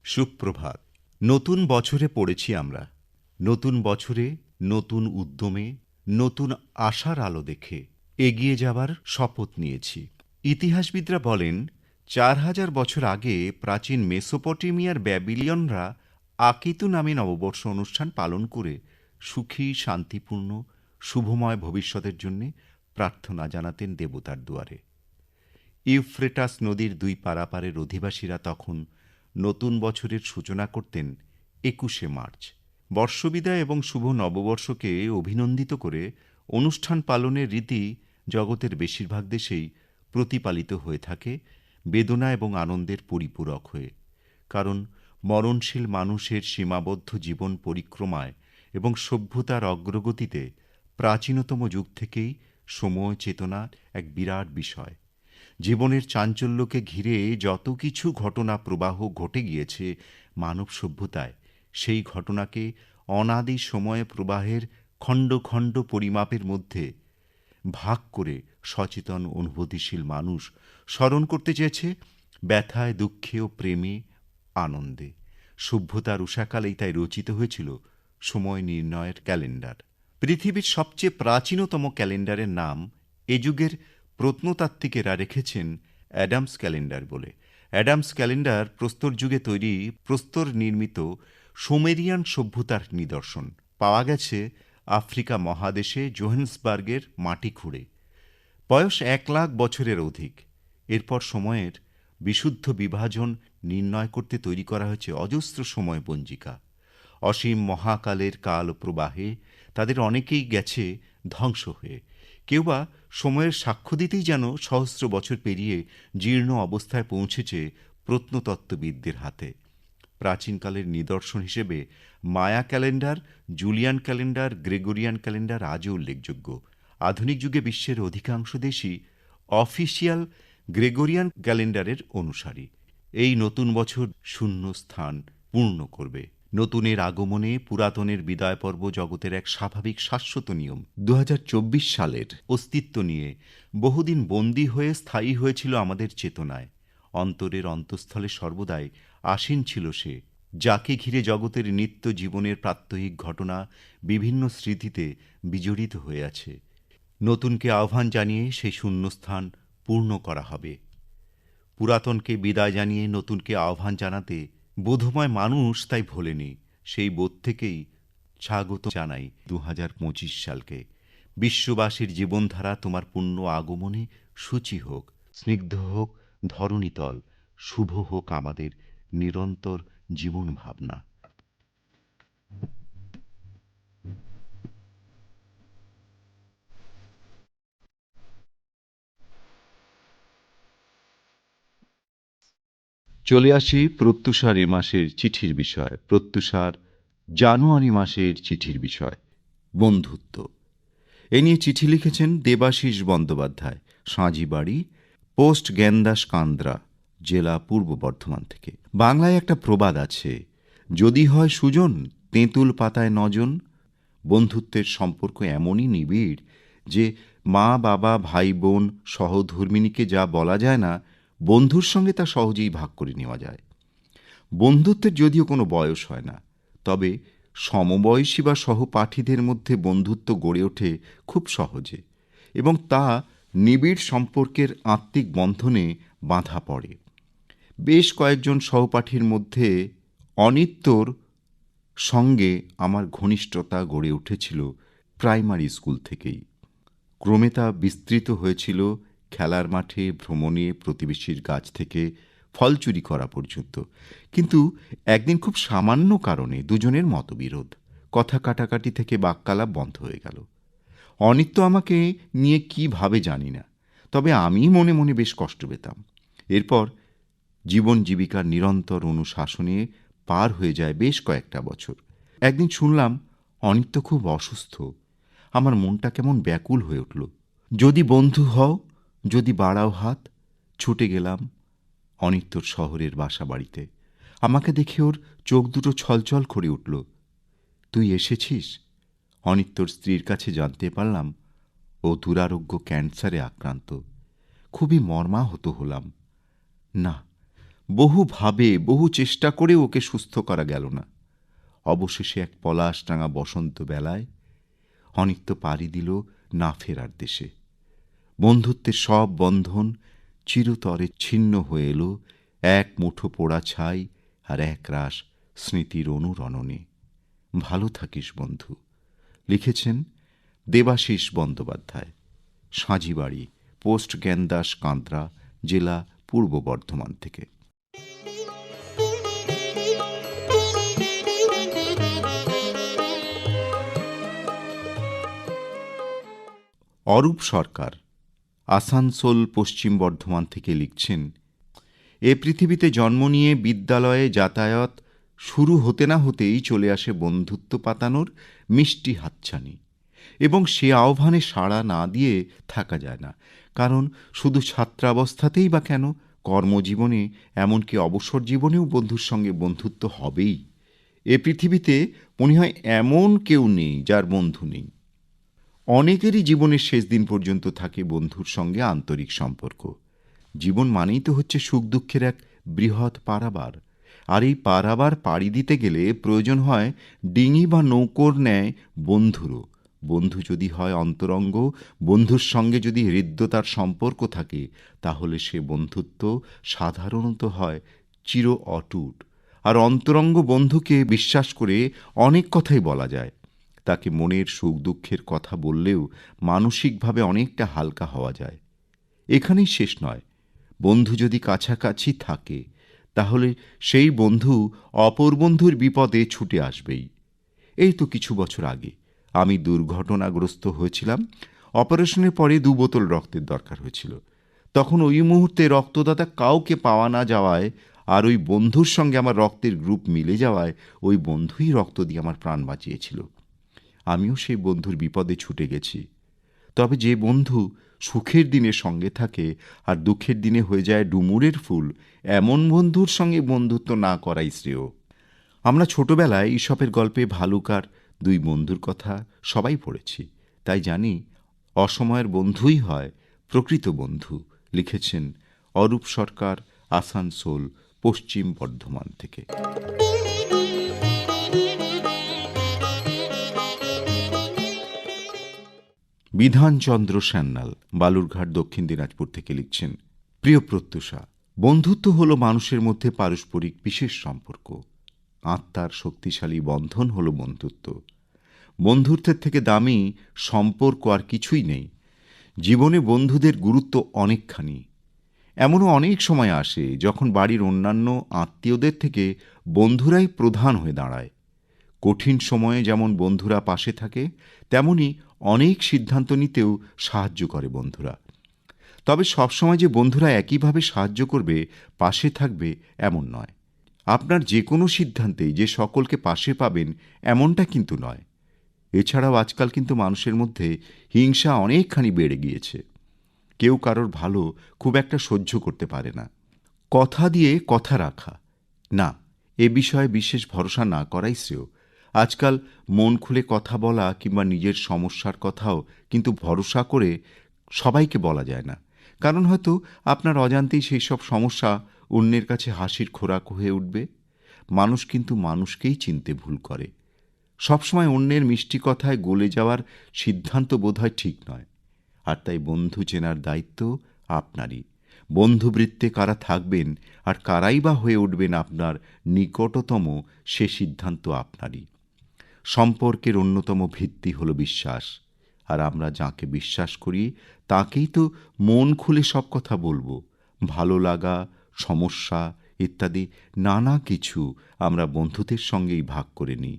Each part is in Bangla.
সুপ্রভাত। নতুন বছরে পড়েছি আমরা। নতুন বছরে নতুন উদ্যমে নতুন আশার আলো দেখে এগিয়ে যাবার শপথ নিয়েছি। ইতিহাসবিদরা বলেন ৪,০০০ বছর আগে প্রাচীন মেসোপটেমিয়ার ব্যাবিলিয়নরা আকিতু নামে নববর্ষ অনুষ্ঠান পালন করে সুখী, শান্তিপূর্ণ, শুভময় ভবিষ্যতের জন্য প্রার্থনা জানাতেন দেবতার দুয়ারে। ইউফ্রেটাস নদীর দুই পারাপারের অধিবাসীরা তখন নতুন বছরের সূচনা করতেন ২১শে মার্চ। বর্ষবিদায় এবং শুভ নববর্ষকে অভিনন্দিত করে অনুষ্ঠান পালনের রীতি জগতের বেশিরভাগ দেশেই প্রতিপালিত হয়ে থাকে বেদনা এবং আনন্দের পরিপূরক হয়ে। কারণ মরণশীল মানুষের সীমাবদ্ধ জীবন পরিক্রমায় এবং সভ্যতার অগ্রগতিতে প্রাচীনতম যুগ থেকেই সময় চেতনা এক বিরাট বিষয়। জীবনের চাঞ্চল্যকে ঘিরে যত কিছু ঘটনা প্রবাহ ঘটে গিয়েছে মানব সভ্যতায়, সেই ঘটনাকে অনাদি সময় প্রবাহের খণ্ড খণ্ড পরিমাপের মধ্যে ভাগ করে সচেতন অনুভূতিশীল মানুষ স্মরণ করতে চেয়েছে ব্যথায়, দুঃখে ও প্রেমে, আনন্দে। সভ্যতার উষাকালেই তাই রচিত হয়েছিল সময় নির্ণয়ের ক্যালেন্ডার। পৃথিবীর সবচেয়ে প্রাচীনতম ক্যালেন্ডারের নাম এ যুগের প্রত্নতাত্ত্বিকেরা রেখেছেন অ্যাডামস ক্যালেন্ডার বলে। অ্যাডামস ক্যালেন্ডার প্রস্তর যুগে তৈরি প্রস্তর নির্মিত সুমেরিয়ান সভ্যতার নিদর্শন। পাওয়া গেছে আফ্রিকা মহাদেশে জোহেন্সবার্গের মাটি খুঁড়ে। বয়স ১,০০,০০০ বছরের অধিক। এরপর সময়ের বিশুদ্ধ বিভাজন নির্ণয় করতে তৈরি করা হয়েছে অজস্র সময় পঞ্জিকা। অসীম মহাকালের কাল প্রবাহে তাদের অনেকেই গেছে ধ্বংস হয়ে। কেউ বা সময়ের সাক্ষ্য দিতেই যেন সহস্র বছর পেরিয়ে জীর্ণ অবস্থায় পৌঁছেছে প্রত্নতত্ত্ববিদদের হাতে। প্রাচীনকালের নিদর্শন হিসেবে Maya calendar, Julian calendar, Gregorian calendar আজও উল্লেখযোগ্য। আধুনিক যুগে বিশ্বের অধিকাংশ দেশই অফিসিয়াল গ্রেগরিয়ান ক্যালেন্ডারের অনুসারী। এই নতুন বছর শূন্য স্থান পূর্ণ করবে। নতুনের আগমনে পুরাতনের বিদায় পর্ব জগতের এক স্বাভাবিক শাশ্বত নিয়ম। ২০২৪ সালের অস্তিত্ব নিয়ে বহুদিন বন্দী হয়ে স্থায়ী হয়েছিল আমাদের চেতনায়। অন্তরের অন্তঃস্থলে সর্বদাই আসীন ছিল সে, যাকে ঘিরে জগতের নিত্য জীবনের প্রাত্যহিক ঘটনা বিভিন্ন স্মৃতিতে বিজড়িত হয়ে আছে। নতুনকে আহ্বান জানিয়ে সেই শূন্যস্থান পূর্ণ করা হবে। পুরাতনকে বিদায় জানিয়ে নতুনকে আহ্বান জানাতে বোধময় মানুষ তাই ভোলেনি। সেই বোধ থেকেই স্বাগত জানাই ২০২৫ সালকে। বিশ্ববাসীর জীবনধারা তোমার পুণ্য আগমনে সূচি হোক, স্নিগ্ধ হোক ধরণীতল, শুভ হোক আমাদের নিরন্তর জীবন ভাবনা। চলে আসি প্রত্যুষার এ মাসের চিঠির বিষয়। প্রত্যুষার জানুয়ারি মাসের চিঠির বিষয় বন্ধুত্ব। এ নিয়ে চিঠি লিখেছেন দেবাশিস বন্দ্যোপাধ্যায়, সাঁজিবাড়ি, পোস্ট জ্ঞানদাস কান্দ্রা, জেলা পূর্ব বর্ধমান থেকে। বাংলায় একটা প্রবাদ আছে, যদি হয় সুজন তেঁতুল পাতায় নজন। বন্ধুত্বের সম্পর্ক এমনই নিবিড় যে মা, বাবা, ভাই, বোন, সহধর্মিণীকে যা বলা যায় না, বন্ধুর সঙ্গে তা সহজেই ভাগ করে নেওয়া যায়। বন্ধুত্বের যদিও কোনো বয়স হয় না, তবে সমবয়সী বা সহপাঠীদের মধ্যে বন্ধুত্ব গড়ে ওঠে খুব সহজে এবং তা নিবিড় সম্পর্কের আত্মিক বন্ধনে বাঁধা পড়ে। বেশ কয়েকজন সহপাঠীর মধ্যে অনিত্যর সঙ্গে আমার ঘনিষ্ঠতা গড়ে উঠেছিল প্রাইমারি স্কুল থেকেই। ক্রমে তা বিস্তৃত হয়েছিল খেলার মাঠে, ভ্রমণে, প্রতিবেশীর গাছ থেকে ফল চুরি করা পর্যন্ত। কিন্তু একদিন খুব সামান্য কারণে দুজনের মতবিরোধ, কথা কাটাকাটি থেকে বাক্যালাপ বন্ধ হয়ে গেল। অনিত্য আমাকে নিয়ে কি ভাবে জানি না, তবে আমি মনে মনে বেশ কষ্ট পেতাম। এরপর জীবন জীবিকার নিরন্তর অনুশাসনে পার হয়ে যায় বেশ কয়েকটা বছর। একদিন শুনলাম অনিত্য খুব অসুস্থ। আমার মনটা কেমন ব্যাকুল হয়ে উঠল। যদি বন্ধু হও, যদি বাড়াও হাত। ছুটে গেলাম অনিত্যর শহরের বাসা বাড়িতে। আমাকে দেখে ওর চোখ দুটো ছলছল করে উঠল। তুই এসেছিস? অনিত্যর স্ত্রীর কাছে জানতে পারলাম ও দুরারোগ্য ক্যান্সারে আক্রান্ত। খুবই মর্মাহত হলাম। না, বহুভাবে বহু চেষ্টা করে ওকে সুস্থ করা গেল না। অবশেষে এক পলাশরাঙা বসন্ত বেলায় অনিত্য পাড়ি দিল না ফেরার দেশে। বন্ধুত্বের সব বন্ধন চিরতরে ছিন্ন হয়ে এলো এক মুঠো পোড়া ছাই আর এক রাশ স্মৃতির অনুরণনে। ভালো থাকিস বন্ধু। লিখেছেন দেবাশিস বন্দ্যোপাধ্যায়। সাঁঝিবাড়ি, পোস্ট জ্ঞানদাস কান্দ্রা, জেলা পূর্ব বর্ধমান থেকে। অরূপ সরকার আসানসোল, পশ্চিম বর্ধমান থেকে লিখছেন, এ পৃথিবীতে জন্ম নিয়ে বিদ্যালয়ে যাতায়াত শুরু হতে না হতেই চলে আসে বন্ধুত্ব পাতানোর মিষ্টি হাতছানি, এবং সে আহ্বানে সাড়া না দিয়ে থাকা যায় না। কারণ শুধু ছাত্রাবস্থাতেই বা কেন, কর্মজীবনে এমনকি অবসর জীবনেও বন্ধুর সঙ্গে বন্ধুত্ব হবেই। এ পৃথিবীতে মনে হয় এমন কেউ নেই যার বন্ধু নেই। অনেকেরই জীবনের শেষ দিন পর্যন্ত থাকে বন্ধুর সঙ্গে আন্তরিক সম্পর্ক। জীবন মানেই তো হচ্ছে সুখ দুঃখের এক বৃহৎ পারাবার, আর এই পারাবার পাড়ি দিতে গেলে প্রয়োজন হয় ডিঙি বা নৌকোর ন্যায় বন্ধুরও। বন্ধু যদি হয় অন্তরঙ্গ, বন্ধুর সঙ্গে যদি হৃদ্যতার সম্পর্ক থাকে, তাহলে সে বন্ধুত্ব সাধারণত হয় চির অটুট। আর অন্তরঙ্গ বন্ধুকে বিশ্বাস করে অনেক কথাই বলা যায়। তাকে মনের সুখ দুঃখের কথা বললেও মানসিকভাবে অনেকটা হালকা হওয়া যায়। এখানেই শেষ নয়, বন্ধু যদি কাছাকাছি থাকে, তাহলে সেই বন্ধু অপর বন্ধুর বিপদে ছুটে আসবেই। এই তো কিছু বছর আগে আমি দুর্ঘটনাগ্রস্ত হয়েছিলাম। অপারেশনের পরে 2 বোতল রক্তের দরকার হয়েছিল। তখন ওই মুহূর্তে রক্তদাতা কাউকে পাওয়া না যাওয়ায়, আর ওই বন্ধুর সঙ্গে আমার রক্তের গ্রুপ মিলে যাওয়ায়, ওই বন্ধুই রক্ত দিয়ে আমার প্রাণ বাঁচিয়েছিল। আমিও সেই বন্ধুর বিপদে ছুটে গেছি। তবে যে বন্ধু সুখের দিনে সঙ্গে থাকে আর দুঃখের দিনে হয়ে যায় ডুমুরের ফুল, এমন বন্ধুর সঙ্গে বন্ধুত্ব না করাই শ্রেয়। আমরা ছোটবেলায় ঈশপের গল্পে ভালুকার 2 বন্ধুর কথা সবাই পড়েছি, তাই জানি অসময়ের বন্ধুই হয় প্রকৃত বন্ধু। লিখেছেন অরূপ সরকার, আসানসোল, পশ্চিম বর্ধমান থেকে। বিধানচন্দ্র সান্যাল বালুরঘাট, দক্ষিণ দিনাজপুর থেকে লিখছেন, প্রিয় প্রত্যুষা, বন্ধুত্ব হলো মানুষের মধ্যে পারস্পরিক বিশেষ সম্পর্ক। আত্মার শক্তিশালী বন্ধন হলো বন্ধুত্ব। বন্ধুত্বের থেকে দামি সম্পর্ক আর কিছুই নেই। জীবনে বন্ধুদের গুরুত্ব অনেকখানি। এমনও অনেক সময় আসে যখন বাড়ির অন্যান্য আত্মীয়দের থেকে বন্ধুরাই প্রধান হয়ে দাঁড়ায়। কঠিন সময়ে যেমন বন্ধুরা পাশে থাকে, তেমনি অনেক সিদ্ধান্ত নিতেও সাহায্য করে বন্ধুরা। তবে সবসময় যে বন্ধুরা একইভাবে সাহায্য করবে, পাশে থাকবে, এমন নয়। আপনার যে কোনো সিদ্ধান্তেই যে সকলকে পাশে পাবেন, এমনটা কিন্তু নয়। এছাড়াও আজকাল কিন্তু মানুষের মধ্যে হিংসা অনেকখানি বেড়ে গিয়েছে। কেউ কারোর ভালো খুব একটা সহ্য করতে পারে না। কথা দিয়ে কথা রাখা, না, এ বিষয়ে বিশেষ ভরসা না করাই শ্রেয়। আজকাল মন খুলে কথা বলা কিংবা নিজের সমস্যার কথাও কিন্তু ভরসা করে সবাইকে বলা যায় না। কারণ হয়তো আপনার অজান্তেই সেই সব সমস্যা অন্যের কাছে হাসির খোরাক হয়ে উঠবে। মানুষ কিন্তু মানুষকেই চিনতে ভুল করে। সবসময় অন্যের মিষ্টি কথায় গলে যাওয়ার সিদ্ধান্ত বোধহয় ঠিক নয়। আর তাই বন্ধু চেনার দায়িত্ব আপনারই। বন্ধুবৃত্তে কারা থাকবেন আর কারাই বা হয়ে উঠবেন আপনার নিকটতম, সে সিদ্ধান্ত আপনারই। সম্পর্কের অন্যতম ভিত্তি হলো বিশ্বাস। আর আমরা যাকে বিশ্বাস করি তাকেই তো মন খুলে সব কথা বলবো। ভালো লাগা, সমস্যা ইত্যাদি নানা কিছু আমরা বন্ধুদের সঙ্গেই ভাগ করে নিই।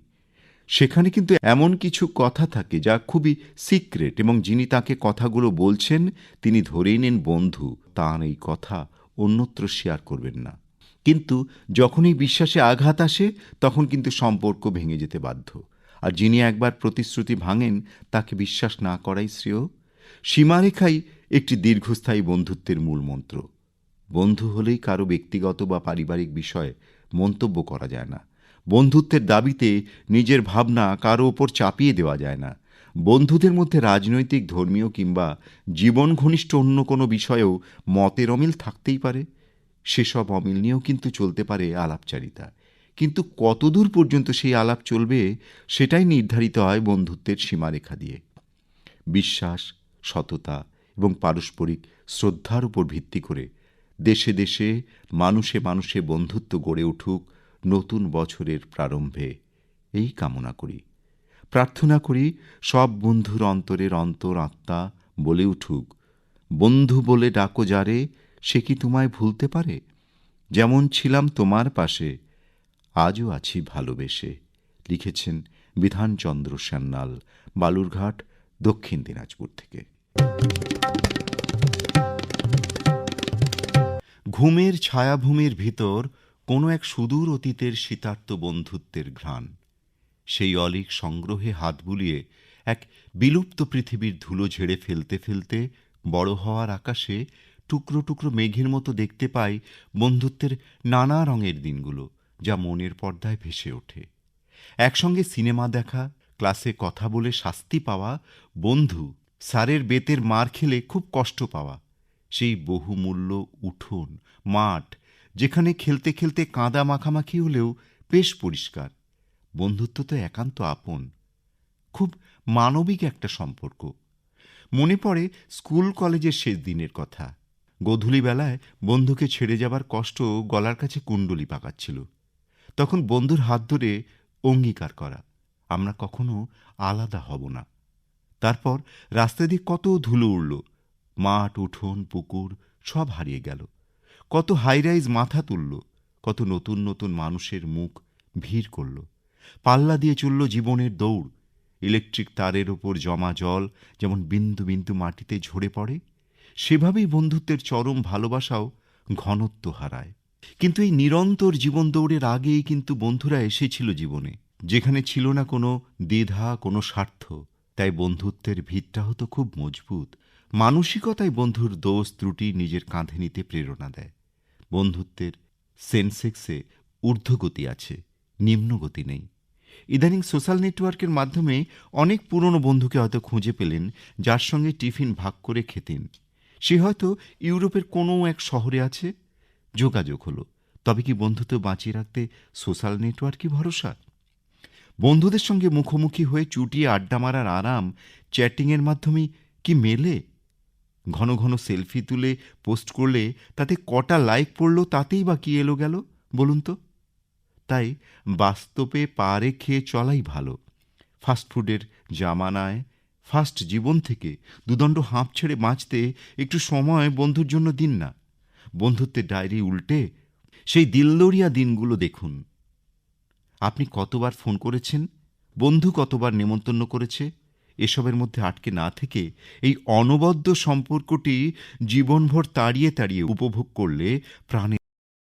সেখানে কিন্তু এমন কিছু কথা থাকে যা খুবই সিক্রেট, এবং যিনি তাকে কথাগুলো বলছেন তিনি ধরেই নেন বন্ধু, তাঁর এই কথা অন্যত্র শেয়ার করবেন না। কিন্তু যখন এই বিশ্বাসে আঘাত আসে, তখন কিন্তু সম্পর্ক ভেঙে যেতে বাধ্য। আর যিনি একবার প্রতিশ্রুতি ভাঙেন, তাকে বিশ্বাস না করাই শ্রেয়। সীমারেখাই একটি দীর্ঘস্থায়ী বন্ধুত্বের মূল মন্ত্র। বন্ধু হলেই কারো ব্যক্তিগত বা পারিবারিক বিষয়ে মন্তব্য করা যায় না। বন্ধুত্বের দাবিতে নিজের ভাবনা কারো ওপর চাপিয়ে দেওয়া যায় না। বন্ধুদের মধ্যে রাজনৈতিক, ধর্মীয় কিংবা জীবন ঘনিষ্ঠ অন্য কোনো বিষয়েও মতের অমিল থাকতেই পারে। সেসব অমিল নিয়েও কিন্তু চলতে পারে আলাপচারিতা, কিন্তু কতদূর পর্যন্ত সেই আলাপ চলবে সেটাই নির্ধারিত হয় বন্ধুত্বের সীমারেখা দিয়ে। বিশ্বাস, সততা এবং পারস্পরিক শ্রদ্ধার উপর ভিত্তি করে দেশে দেশে, মানুষে মানুষে বন্ধুত্ব গড়ে উঠুক নতুন বছরের প্রারম্ভে, এই কামনা করি। প্রার্থনা করি সব বন্ধুর অন্তরের অন্তরাত্মা বলে উঠুক, বন্ধু বলে ডাকো যারে, সে কি তোমায় ভুলতে পারে? যেমন ছিলাম তোমার পাশে, আজও আছি ভালোবেসে। লিখেছেন বিধানচন্দ্র সান্যাল, বালুরঘাট, দক্ষিণ দিনাজপুর থেকে। ঘুমের ছায়াভূমির ভিতর কোনো এক সুদূর অতীতের শীতার্ত বন্ধুত্বের ঘ্রাণ, সেই অলীক সংগ্রহে হাত বুলিয়ে এক বিলুপ্ত পৃথিবীর ধুলো ঝেড়ে ফেলতে ফেলতে বড় হওয়ার আকাশে টুকরো টুকরো মেঘের মতো দেখতে পাই বন্ধুত্বের নানা রঙের দিনগুলো, যা মনের পর্দায় ভেসে ওঠে। একসঙ্গে সিনেমা দেখা, ক্লাসে কথা বলে শাস্তি পাওয়া, বন্ধু স্যারের বেতের মার খেলে খুব কষ্ট পাওয়া, সেই বহুমূল্য উঠোন, মাঠ, যেখানে খেলতে খেলতে কাদা মাখামাখি হলেও বেশ পরিষ্কার। বন্ধুত্ব তো একান্ত আপন, খুব মানবিক একটা সম্পর্ক। মনে পড়ে স্কুল কলেজের শেষ দিনের কথা। গোধূলি বেলায় বন্ধুকে ছেড়ে যাবার কষ্ট গলার কাছে কুণ্ডলি পাকাচ্ছিল। তখন বন্ধুর হাত ধরে অঙ্গীকার করা, আমরা কখনো আলাদা হব না। তারপর রাস্তা দিয়ে কত ধুলো উড়ল, মাঠ, উঠোন, পুকুর সব হারিয়ে গেল। কত হাইরাইজ মাথা তুলল, কত নতুন নতুন মানুষের মুখ ভিড় করল। পাল্লা দিয়ে চলল জীবনের দৌড়। ইলেকট্রিক তারের ওপর জমা জল যেমন বিন্দু বিন্দু মাটিতে ঝরে পড়ে, সেভাবেই বন্ধুত্বের চরম ভালোবাসাও ঘনত্ব হারায়। কিন্তু এই নিরন্তর জীবন দৌড়ের আগেই কিন্তু বন্ধুরা এসেছিল জীবনে, যেখানে ছিল না কোনো দ্বিধা, কোনো স্বার্থ। তাই বন্ধুত্বের ভিতটা হতো খুব মজবুত। মানসিকতায় বন্ধুর দোষ ত্রুটি নিজের কাঁধে নিতে প্রেরণা দেয়। বন্ধুত্বের সেন্সেক্সে ঊর্ধ্বগতি আছে, নিম্নগতি নেই। ইদানিং সোশ্যাল নেটওয়ার্কের মাধ্যমে অনেক পুরনো বন্ধুকে হয়তো খুঁজে পেলেন, যার সঙ্গে টিফিন ভাগ করে খেতেন। সে হয়তো ইউরোপের কোনো এক শহরে আছে। যোগাযোগ হলো, তবে কি বন্ধুত্ব বাঁচিয়ে রাখতে সোশ্যাল নেটওয়ার্কই ভরসা? বন্ধুদের সঙ্গে মুখোমুখি হয়ে চুটিয়ে আড্ডা মারার আরাম চ্যাটিংয়ের মাধ্যমেই কি মেলে? ঘন ঘন সেলফি তুলে পোস্ট করলে তাতে কটা লাইক পড়ল তাতেই বা কি এলো গেল বলুন তো? তাই বাস্তবে পা রেখে চলাই ভালো। ফাস্টফুডের জামানায় ফাস্ট জীবন থেকে দুদণ্ড হাঁপ ছেড়ে বাঁচতে একটু সময় বন্ধুর জন্য দিন না। বন্ধুত্বের ডায়েরি উল্টে সেই দিলদরিয়া দিনগুলো দেখুন। আপনি কতবার ফোন করেছেন, বন্ধু কতবার নেমন্তন্ন করেছে, এসবের মধ্যে আটকে না থেকে এই অনবদ্য সম্পর্কটি জীবনভর তাড়িয়ে তাড়িয়ে উপভোগ করলে প্রাণে